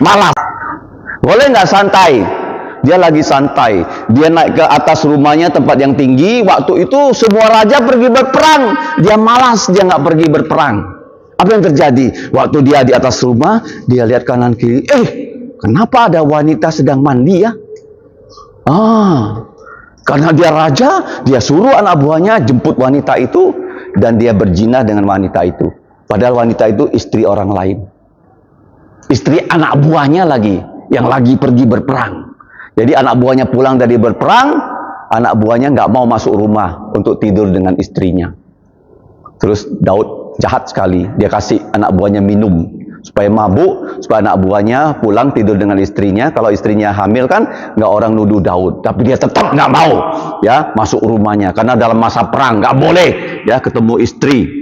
malas, boleh nggak santai? Dia lagi santai. Dia naik ke atas rumahnya, tempat yang tinggi. Waktu itu semua raja pergi berperang. Dia malas, dia nggak pergi berperang. Apa yang terjadi? Waktu dia di atas rumah, dia lihat kanan kiri. Kenapa ada wanita sedang mandi ya? Karena dia raja, dia suruh anak buahnya jemput wanita itu dan dia berzina dengan wanita itu. Padahal wanita itu istri orang lain. Istri anak buahnya lagi, yang lagi pergi berperang. Jadi anak buahnya pulang dari berperang, anak buahnya nggak mau masuk rumah untuk tidur dengan istrinya. Terus Daud jahat sekali, dia kasih anak buahnya minum supaya mabuk, supaya anak buahnya pulang tidur dengan istrinya. Kalau istrinya hamil kan nggak orang nuduh Daud, tapi dia tetap nggak mau ya masuk rumahnya karena dalam masa perang nggak boleh ya ketemu istri.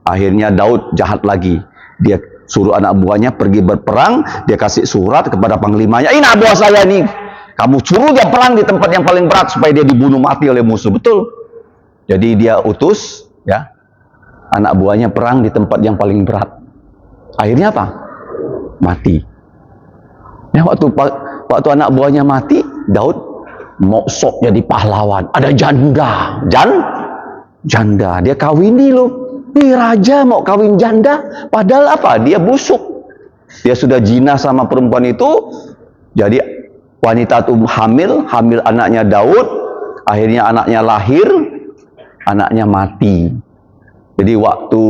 Akhirnya Daud jahat lagi, dia suruh anak buahnya pergi berperang. Dia kasih surat kepada panglimanya, ini anak buah saya nih, kamu suruh dia perang di tempat yang paling berat supaya dia dibunuh mati oleh musuh. Betul. Jadi dia utus ya anak buahnya perang di tempat yang paling berat. Akhirnya apa? Mati. Ya, waktu anak buahnya mati, Daud mau sok jadi pahlawan. Ada janda. Dia kawini loh. Raja mau kawin janda, padahal apa? Dia busuk. Dia sudah zina sama perempuan itu. Jadi wanita itu hamil anaknya Daud. Akhirnya anaknya lahir, anaknya mati. Jadi waktu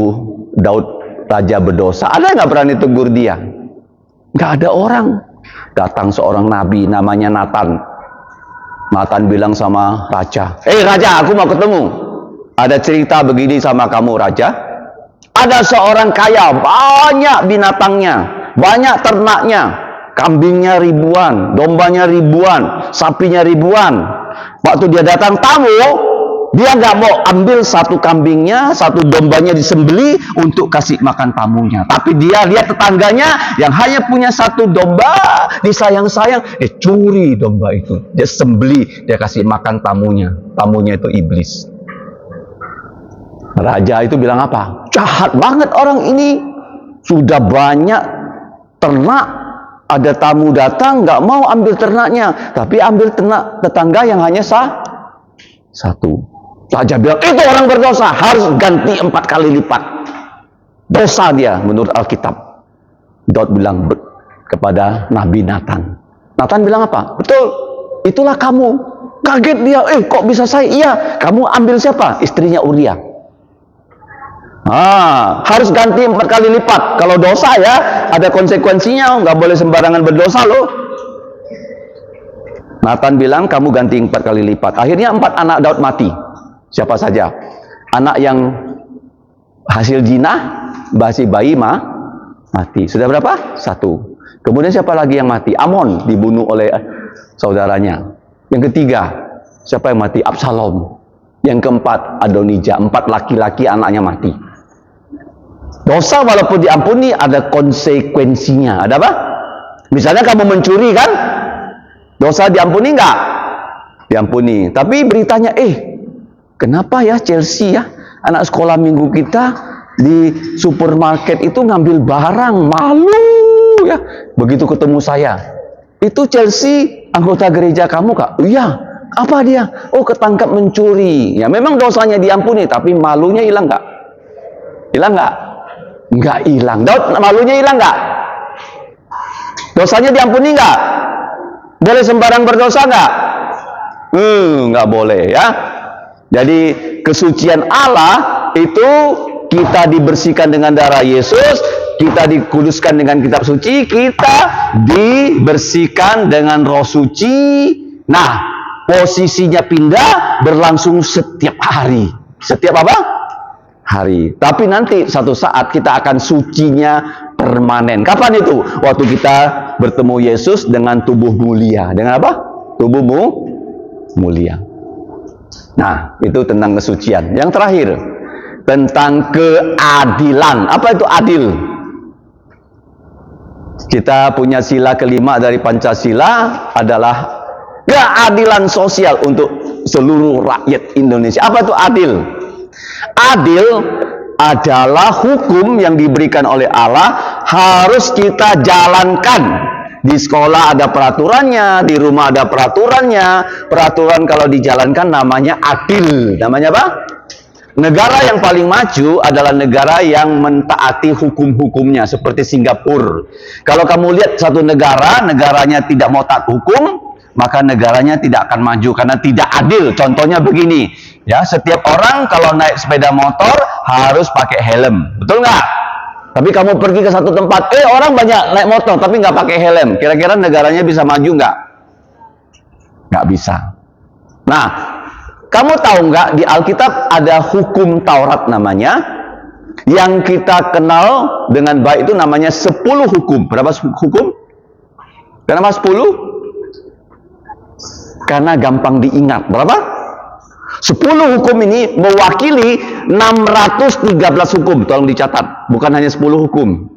Daud raja berdosa, ada nggak berani tegur dia? Nggak ada orang. Datang seorang nabi namanya Nathan. Nathan bilang sama raja, raja, aku mau ketemu. Ada cerita begini sama kamu raja. Ada seorang kaya, banyak binatangnya, banyak ternaknya, kambingnya ribuan, dombanya ribuan, sapinya ribuan. Waktu dia datang tamu, dia nggak mau ambil satu kambingnya, satu dombanya disembeli untuk kasih makan tamunya. Tapi dia lihat tetangganya yang hanya punya satu domba, disayang-sayang, curi domba itu. Dia sembeli, dia kasih makan tamunya. Tamunya itu iblis. Raja itu bilang apa? Jahat banget orang ini. Sudah banyak ternak, ada tamu datang, nggak mau ambil ternaknya, tapi ambil ternak tetangga yang hanya satu. Raja bilang, itu orang berdosa, harus ganti 4 kali lipat. Dosa dia menurut Alkitab. Daud bilang kepada Nabi Nathan. Nathan bilang apa? Betul, itulah kamu. Kaget dia, kok bisa saya? Iya, kamu ambil siapa? Istrinya Uria. Harus ganti 4 kali lipat. Kalau dosa ya ada konsekuensinya, nggak boleh sembarangan berdosa loh. Nathan bilang kamu ganti 4 kali lipat. Akhirnya 4 anak Daud mati. Siapa saja? Anak yang hasil zina, bayi mati. Sudah berapa? 1. Kemudian siapa lagi yang mati? Amon dibunuh oleh saudaranya. Yang ketiga, siapa yang mati? Absalom. Yang keempat, Adonijah. 4 laki-laki anaknya mati. Dosa walaupun diampuni ada konsekuensinya. Ada apa? Misalnya kamu mencuri kan? Dosa diampuni enggak? Diampuni. Tapi beritanya, kenapa ya Chelsea ya? Anak sekolah minggu kita di supermarket itu ngambil barang, malu ya. Begitu ketemu saya, itu Chelsea anggota gereja kamu kak? Iya. Apa dia? Ketangkap mencuri. Ya memang dosanya diampuni, tapi malunya hilang nggak? Hilang nggak? Nggak hilang. Daud malunya hilang nggak? Dosanya diampuni nggak? Boleh sembarang berdosa nggak? Nggak boleh ya. Jadi kesucian Allah itu kita dibersihkan dengan darah Yesus, kita dikuduskan dengan kitab suci, kita dibersihkan dengan Roh Suci. Nah, posisinya pindah berlangsung setiap hari. Setiap apa? hari. Tapi nanti satu saat kita akan sucinya permanen. Kapan itu? Waktu kita bertemu Yesus dengan tubuh mulia. Dengan apa? Tubuhmu mulia. Nah, itu tentang kesucian. Yang terakhir, tentang keadilan. Apa itu adil? Kita punya sila kelima dari Pancasila adalah keadilan sosial untuk seluruh rakyat Indonesia. Apa itu adil? Adil adalah hukum yang diberikan oleh Allah harus kita jalankan. Di sekolah ada peraturannya, di rumah ada peraturannya. Peraturan kalau dijalankan namanya adil. Namanya apa? Negara yang paling maju adalah negara yang mentaati hukum-hukumnya, seperti Singapura. Kalau kamu lihat satu negara, negaranya tidak mau taat hukum, maka negaranya tidak akan maju karena tidak adil. Contohnya begini, ya, setiap orang kalau naik sepeda motor harus pakai helm, betul nggak? Tapi kamu pergi ke satu tempat, orang banyak naik motor tapi nggak pakai helm. Kira-kira negaranya bisa maju nggak? Nggak bisa. Nah, kamu tahu nggak di Alkitab ada hukum Taurat namanya, yang kita kenal dengan baik itu namanya 10 hukum. Berapa hukum? Kenapa 10? Karena gampang diingat. Berapa? 10 hukum ini mewakili 613 hukum. Tolong dicatat, bukan hanya 10 hukum.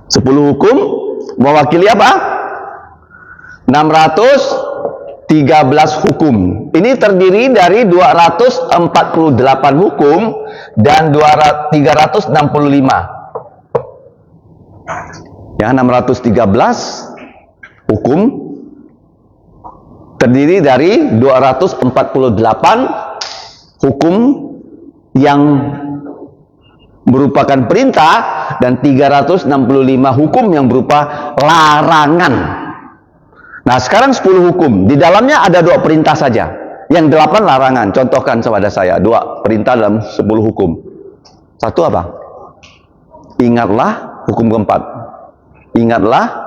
10 hukum mewakili apa? 613 hukum. Ini terdiri dari 248 hukum dan 365. Ya, 613 hukum terdiri dari 248 hukum yang merupakan perintah dan 365 hukum yang berupa larangan. Nah, sekarang 10 hukum. Di dalamnya ada 2 perintah saja. Yang 8 larangan. Contohkan kepada saya 2 perintah dalam 10 hukum. Satu apa? Ingatlah, hukum keempat. Ingatlah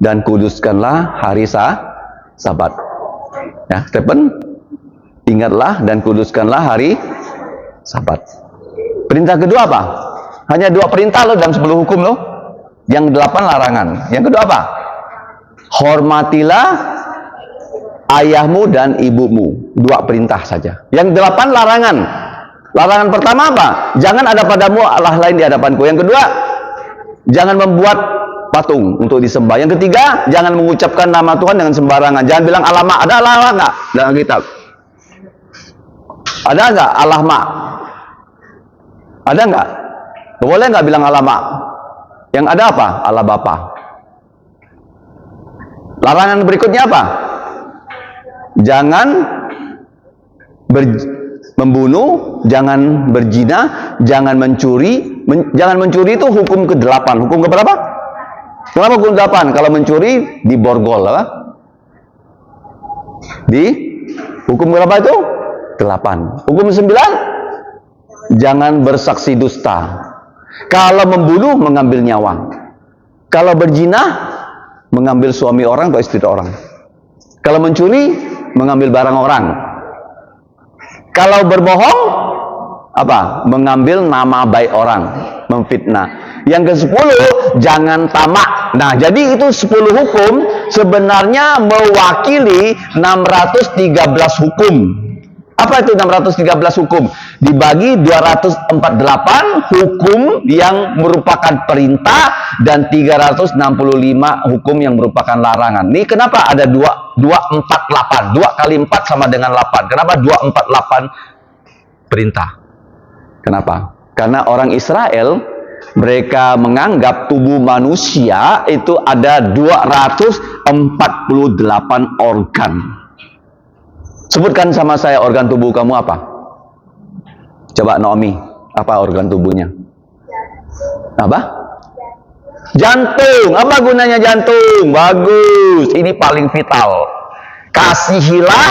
dan kuduskanlah hari Sabat. Ya, Stephen, ingatlah dan kuduskanlah hari Sabat. Perintah kedua apa? Hanya 2 perintah loh dalam 10 hukum loh. Yang 8 larangan. Yang kedua apa? Hormatilah ayahmu dan ibumu. 2 perintah saja. Yang 8 larangan. Larangan pertama apa? Jangan ada padamu Allah lain di hadapanku. Yang kedua, jangan membuat patung untuk disembah. Yang ketiga, jangan mengucapkan nama Tuhan dengan sembarangan. Jangan bilang alama. Ada alama nggak dalam kitab? Ada nggak alama? Ada nggak? Boleh nggak bilang alama? Yang ada apa? Allah Bapa. Larangan berikutnya apa? Jangan membunuh, jangan berzina, jangan mencuri. Jangan mencuri itu hukum ke-8. Hukum ke berapa? Kenapa hukum 8? Kalau mencuri diborgol apa? Di hukum berapa itu? 8. Hukum 9? Jangan bersaksi dusta. Kalau membunuh, mengambil nyawa. Kalau berzina, mengambil suami orang atau istri orang. Kalau mencuri, mengambil barang orang. Kalau berbohong, apa? Mengambil nama baik orang, memfitnah. Yang ke-10, jangan tamak. Nah, jadi itu 10 hukum sebenarnya mewakili 613 hukum. Apa itu 613 hukum? Dibagi 248 hukum yang merupakan perintah dan 365 hukum yang merupakan larangan. Ini kenapa ada 248? 2 kali 4 sama dengan 8. Kenapa 248 perintah? Kenapa? Karena orang Israel, mereka menganggap tubuh manusia itu ada 248 organ. Sebutkan sama saya organ tubuh kamu apa? Coba Naomi, apa organ tubuhnya? Apa? Jantung. Apa gunanya jantung? Bagus. Ini paling vital. Kasihilah.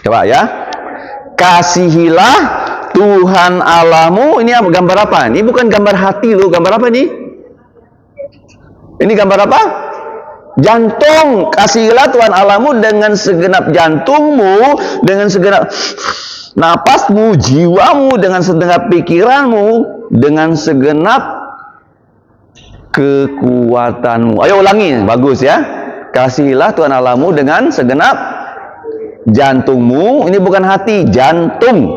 Coba ya. Kasihilah Tuhan Allahmu. Ini gambar apa? Ini bukan gambar hati loh. Gambar apa ini? Ini gambar apa? Jantung. Kasihilah Tuhan Allahmu dengan segenap jantungmu, dengan segenap napasmu, jiwamu, dengan segenap pikiranmu, dengan segenap kekuatanmu. Ayo ulangi, bagus ya. Kasihilah Tuhan Allahmu dengan segenap jantungmu. Ini bukan hati, jantung.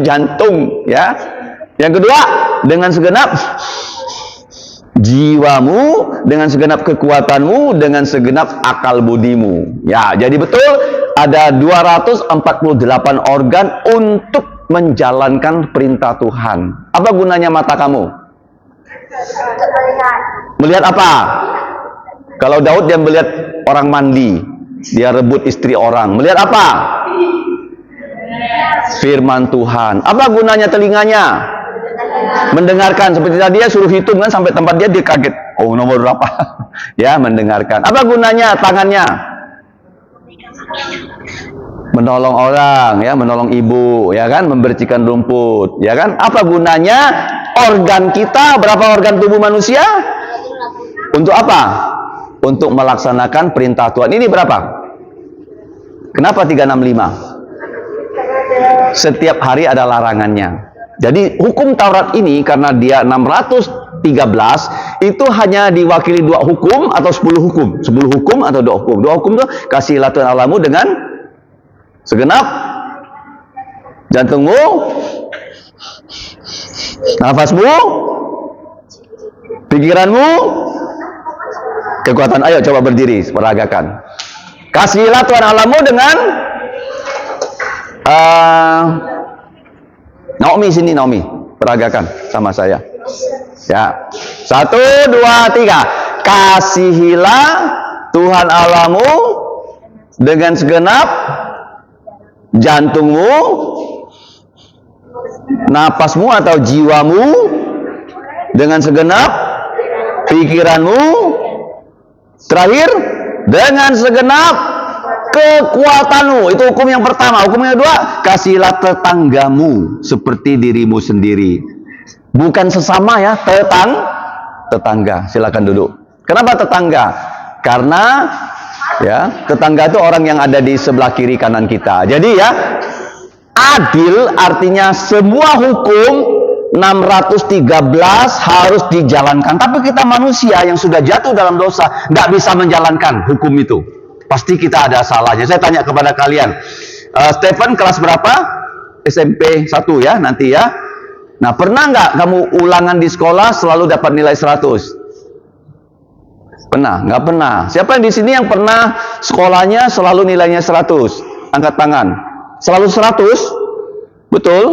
Jantung ya. Yang kedua, dengan segenap jiwamu, dengan segenap kekuatanmu, dengan segenap akal budimu. Ya, jadi betul ada 248 organ untuk menjalankan perintah Tuhan. Apa gunanya mata kamu?
Untuk melihat.
Melihat apa? Kalau Daud dia melihat orang mandi, dia rebut istri orang. Melihat apa? Firman Tuhan. Apa gunanya telinganya? Mendengarkan. Seperti tadi dia suruh hitung kan sampai tempat dia kaget. Oh, nomor berapa? Ya, mendengarkan. Apa gunanya tangannya? Menolong orang, ya, menolong ibu, ya kan, membersihkan rumput, ya kan. Apa gunanya organ kita? Berapa organ tubuh manusia? Untuk apa? Untuk melaksanakan perintah Tuhan. Ini berapa? Kenapa 365? Setiap hari ada larangannya. Jadi hukum Taurat ini karena dia 613 itu hanya diwakili 2 hukum atau 10 hukum. 10 hukum atau 2 hukum. 2 hukum itu kasihilah Tuhan Allahmu dengan segenap jantungmu, nafasmu, pikiranmu, kekuatan. Ayo coba berdiri, peragakan. Kasihilah Tuhan Allahmu dengan Naomi sini, Naomi, peragakan sama saya. Ya, 1, 2, 3. Kasihilah Tuhan Allahmu dengan segenap jantungmu, napasmu atau jiwamu, dengan segenap pikiranmu, terakhir dengan segenap kekuatanmu. Itu hukum yang pertama. Hukum yang kedua, kasihilah tetanggamu seperti dirimu sendiri. Bukan sesama ya, tetangga. Silakan duduk. Kenapa tetangga? Karena ya, tetangga itu orang yang ada di sebelah kiri kanan kita. Jadi ya, adil artinya semua hukum 613 harus dijalankan. Tapi kita manusia yang sudah jatuh dalam dosa nggak bisa menjalankan hukum itu. Pasti kita ada salahnya. Saya tanya kepada kalian, Stephen kelas berapa? SMP 1 ya nanti ya. Nah, pernah nggak kamu ulangan di sekolah selalu dapat nilai 100? Pernah? Nggak pernah. Siapa yang di sini yang pernah sekolahnya selalu nilainya 100? Angkat tangan. Selalu 100? Betul?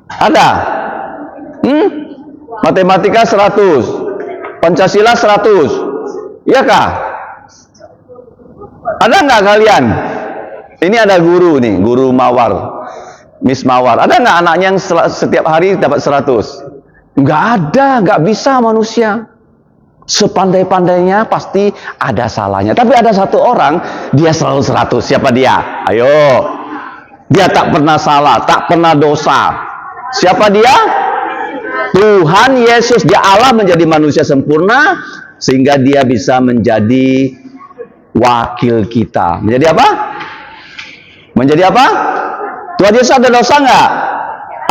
Ada? Matematika 100, Pancasila 100, iya kah? Ada nggak kalian? Ini ada guru nih, guru Mawar, Miss Mawar. Ada nggak anaknya yang setiap hari dapat 100? Nggak ada, nggak bisa manusia. Sepandai-pandainya pasti ada salahnya. Tapi ada satu orang, dia selalu 100. Siapa dia? Ayo. Dia tak pernah salah, tak pernah dosa. Siapa dia? Tuhan Yesus. Dia Allah menjadi manusia sempurna sehingga dia bisa menjadi wakil kita. Menjadi apa? Menjadi apa? Tuhan Yesus ada dosa nggak?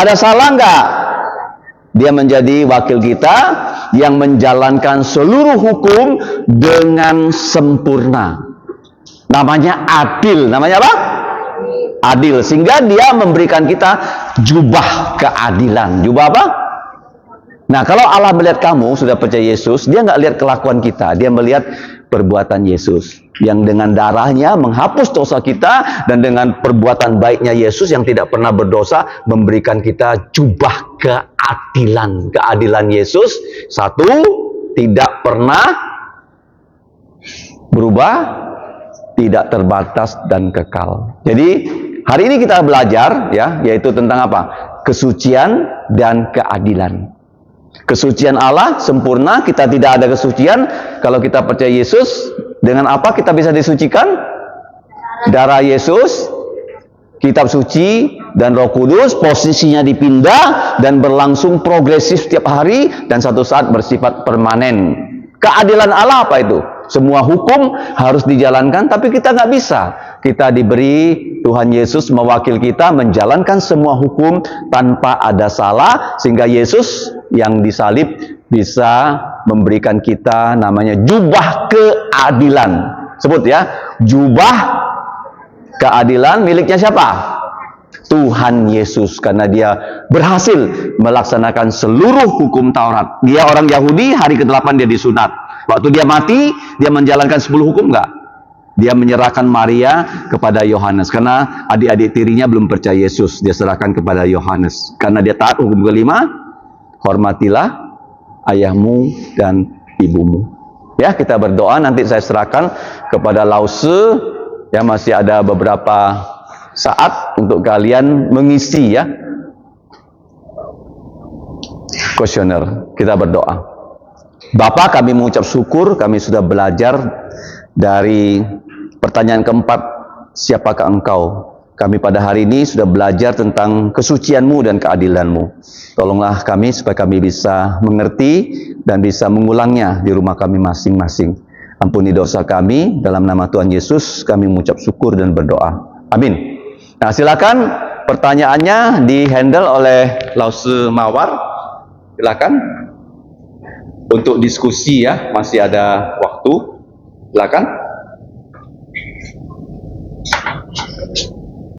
Ada salah nggak? Dia menjadi wakil kita yang menjalankan seluruh hukum dengan sempurna. Namanya adil. Namanya apa? Adil. Sehingga dia memberikan kita jubah keadilan. Jubah apa? Nah, kalau Allah melihat kamu sudah percaya Yesus, dia nggak lihat kelakuan kita, dia melihat perbuatan Yesus yang dengan darahnya menghapus dosa kita, dan dengan perbuatan baiknya Yesus yang tidak pernah berdosa memberikan kita jubah keadilan. Keadilan Yesus, satu, tidak pernah berubah, tidak terbatas dan kekal. Jadi hari ini kita belajar ya, yaitu tentang apa? Kesucian dan keadilan. Kesucian Allah sempurna, kita tidak ada kesucian. Kalau kita percaya Yesus, dengan apa kita bisa disucikan? Darah Yesus, kitab suci, dan Roh Kudus. Posisinya dipindah dan berlangsung progresif setiap hari, dan satu saat bersifat permanen. Keadilan Allah apa itu? Semua hukum harus dijalankan, tapi kita nggak bisa. kita diberi Tuhan Yesus mewakili kita menjalankan semua hukum tanpa ada salah, sehingga Yesus yang disalib bisa memberikan kita namanya jubah keadilan. Sebut ya, jubah keadilan miliknya siapa? Tuhan Yesus, karena dia berhasil melaksanakan seluruh hukum Taurat. Dia orang Yahudi, hari ke-8 dia disunat. Waktu dia mati, dia menjalankan 10 hukum enggak? Dia menyerahkan Maria kepada Yohanes, karena adik-adik tirinya belum percaya Yesus. Dia serahkan kepada Yohanes, karena dia taat hukum kelima, hormatilah ayahmu dan ibumu. Ya, kita berdoa, nanti saya serahkan kepada Lause. Ya, masih ada beberapa saat untuk kalian mengisi ya kuesioner. Kita berdoa. Bapa, kami mengucap syukur, kami sudah belajar dari pertanyaan keempat, siapakah engkau? Kami pada hari ini sudah belajar tentang kesucianmu dan keadilanmu. Tolonglah kami supaya kami bisa mengerti dan bisa mengulangnya di rumah kami masing-masing. Ampuni dosa kami, dalam nama Tuhan Yesus kami mengucap syukur dan berdoa. Amin. Nah, silakan pertanyaannya di-handle oleh Lause Mawar. Silakan untuk diskusi ya, masih ada waktu. Silakan.